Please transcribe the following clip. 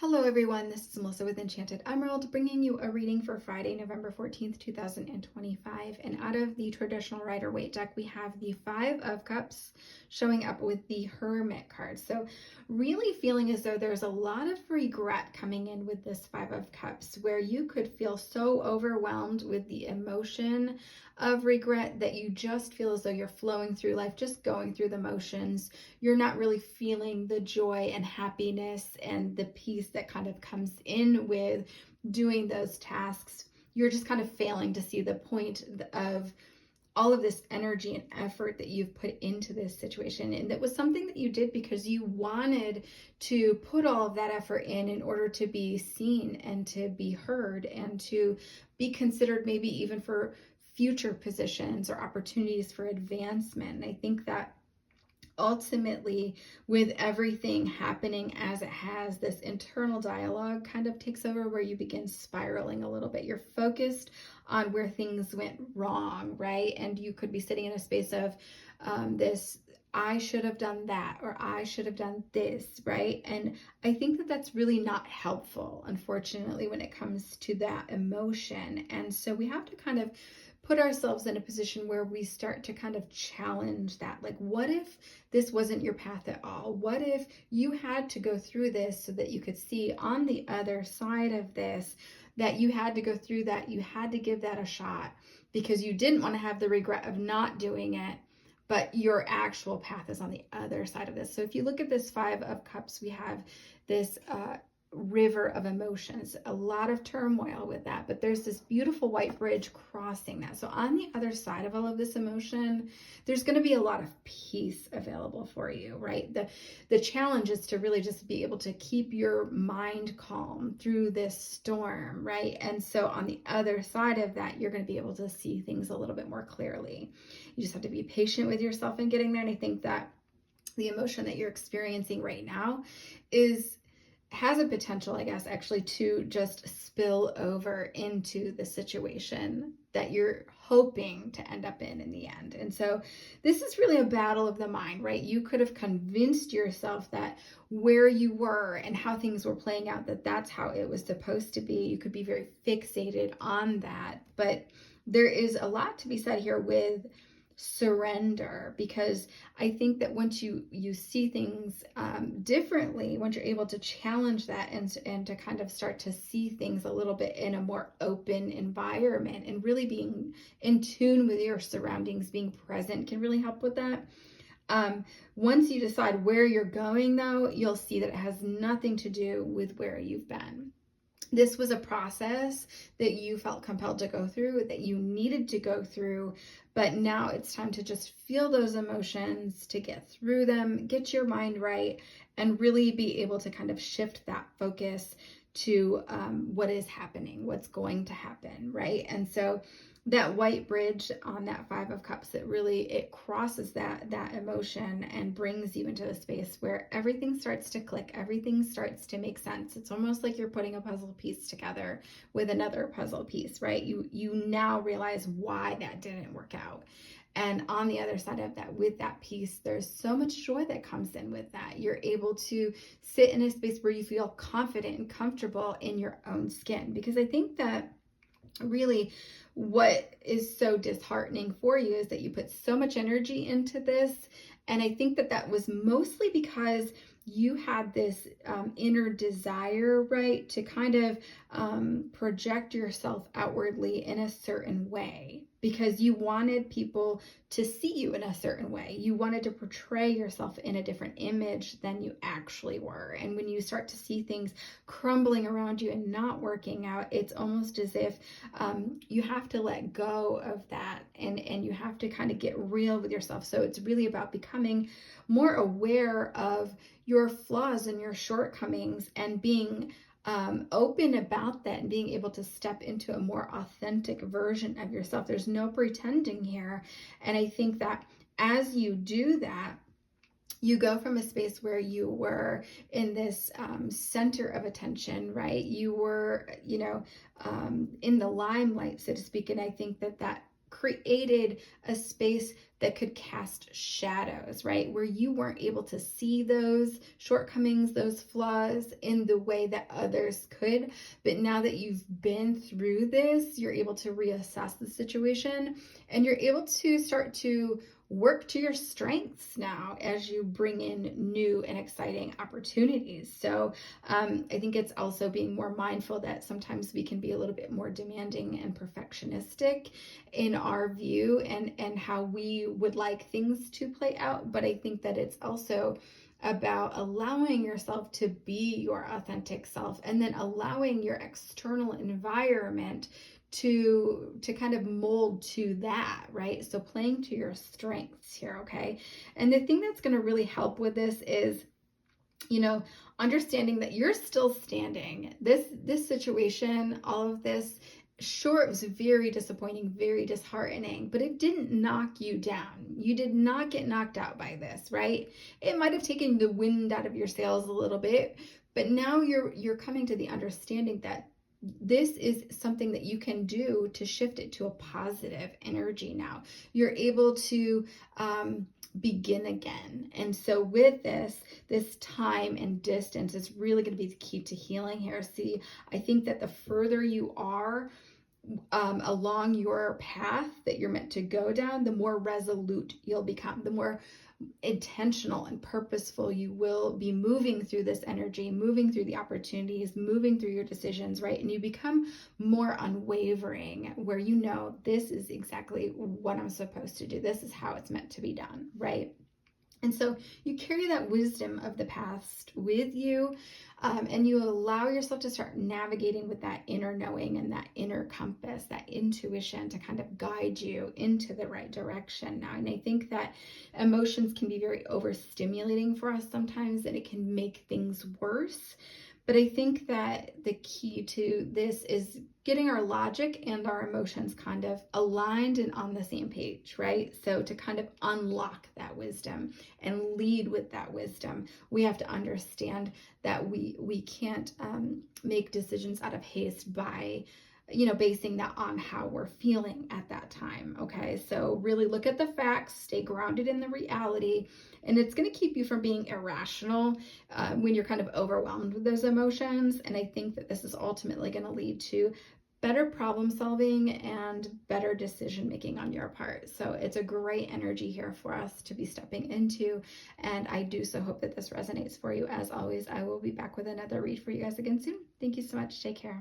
Hello everyone, this is Melissa with Enchanted Emerald, bringing you a reading for Friday, November 14th, 2025. And out of the traditional Rider-Waite deck, we have the Five of Cups showing up with the Hermit card. So really feeling as though there's a lot of regret coming in with this Five of Cups, where you could feel so overwhelmed with the emotion of regret that you just feel as though you're flowing through life, just going through the motions. You're not really feeling the joy and happiness and the peace that kind of comes in with doing those tasks. You're just kind of failing to see the point of all of this energy and effort that you've put into this situation. And that was something that you did because you wanted to put all of that effort in order to be seen and to be heard and to be considered maybe even for future positions or opportunities for advancement. And I think that ultimately, with everything happening as it has, this internal dialogue kind of takes over where you begin spiraling a little bit. You're focused on where things went wrong, right? And you could be sitting in a space of this, I should have done that, or I should have done this, right? And I think that that's really not helpful, unfortunately, when it comes to that emotion. And so we have to kind of put ourselves in a position where we start to kind of challenge that. Like, what if this wasn't your path at all? What if you had to go through this so that you could see on the other side of this that you had to go through that, you had to give that a shot because you didn't want to have the regret of not doing it, but your actual path is on the other side of this. So if you look at this Five of Cups, we have this river of emotions, a lot of turmoil with that, but there's this beautiful white bridge crossing that. So on the other side of all of this emotion, there's going to be a lot of peace available for you, right? The challenge is to really just be able to keep your mind calm through this storm, right? And so on the other side of that, you're going to be able to see things a little bit more clearly. You just have to be patient with yourself in getting there. And I think that the emotion that you're experiencing right now has a potential, I guess, actually to just spill over into the situation that you're hoping to end up in the end. And so this is really a battle of the mind, right? You could have convinced yourself that where you were and how things were playing out, that that's how it was supposed to be. You could be very fixated on that. But there is a lot to be said here with surrender, because I think that once you see things differently, once you're able to challenge that and to kind of start to see things a little bit in a more open environment and really being in tune with your surroundings, being present can really help with that. Once you decide where you're going, though, you'll see that it has nothing to do with where you've been. This was a process that you felt compelled to go through, that you needed to go through, but now it's time to just feel those emotions, to get through them, get your mind right, and really be able to kind of shift that focus to what is happening, what's going to happen, right? And so that white bridge on that Five of Cups, it crosses that emotion and brings you into a space where everything starts to click, everything starts to make sense. It's almost like you're putting a puzzle piece together with another puzzle piece, right? You now realize why that didn't work out. And on the other side of that, with that piece, there's so much joy that comes in with that. You're able to sit in a space where you feel confident and comfortable in your own skin, because I think that really what is so disheartening for you is that you put so much energy into this. And I think that was mostly because you had this inner desire, right, to kind of project yourself outwardly in a certain way, because you wanted people to see you in a certain way. You wanted to portray yourself in a different image than you actually were. And when you start to see things crumbling around you and not working out, it's almost as if you have to let go of that and you have to kind of get real with yourself. So it's really about becoming more aware of your flaws and your shortcomings and being open about that and being able to step into a more authentic version of yourself. There's no pretending here. And I think that as you do that, you go from a space where you were in this center of attention, right? You were, in the limelight, so to speak. And I think that created a space that could cast shadows, right? Where you weren't able to see those shortcomings, those flaws in the way that others could. But now that you've been through this, you're able to reassess the situation, and you're able to start to work to your strengths now as you bring in new and exciting opportunities. So I think it's also being more mindful that sometimes we can be a little bit more demanding and perfectionistic in our view and how we would like things to play out. But I think that it's also about allowing yourself to be your authentic self, and then allowing your external environment to kind of mold to that, right? So playing to your strengths here, okay? And the thing that's going to really help with this is, understanding that you're still standing. This situation, all of this, sure, it was very disappointing, very disheartening, but it didn't knock you down. You did not get knocked out by this, right? It might have taken the wind out of your sails a little bit, but now you're coming to the understanding that this is something that you can do to shift it to a positive energy now. You're able to begin again. And so with this time and distance is really going to be the key to healing here. See, I think that the further you are along your path that you're meant to go down, the more resolute you'll become, the more intentional and purposeful you will be moving through this energy, moving through the opportunities, moving through your decisions, right? And you become more unwavering, where this is exactly what I'm supposed to do. This is how it's meant to be done, right? And so you carry that wisdom of the past with you, and you allow yourself to start navigating with that inner knowing and that inner compass, that intuition to kind of guide you into the right direction now. And I think that emotions can be very overstimulating for us sometimes, and it can make things worse. But I think that the key to this is getting our logic and our emotions kind of aligned and on the same page, right? So to kind of unlock that wisdom and lead with that wisdom, we have to understand that we can't make decisions out of haste by basing that on how we're feeling at that time, okay? So really look at the facts, stay grounded in the reality, and it's going to keep you from being irrational when you're kind of overwhelmed with those emotions. And I think that this is ultimately going to lead to better problem solving and better decision making on your part. So it's a great energy here for us to be stepping into, and I do so hope that this resonates for you. As always, I will be back with another read for you guys again soon. Thank you so much. Take care.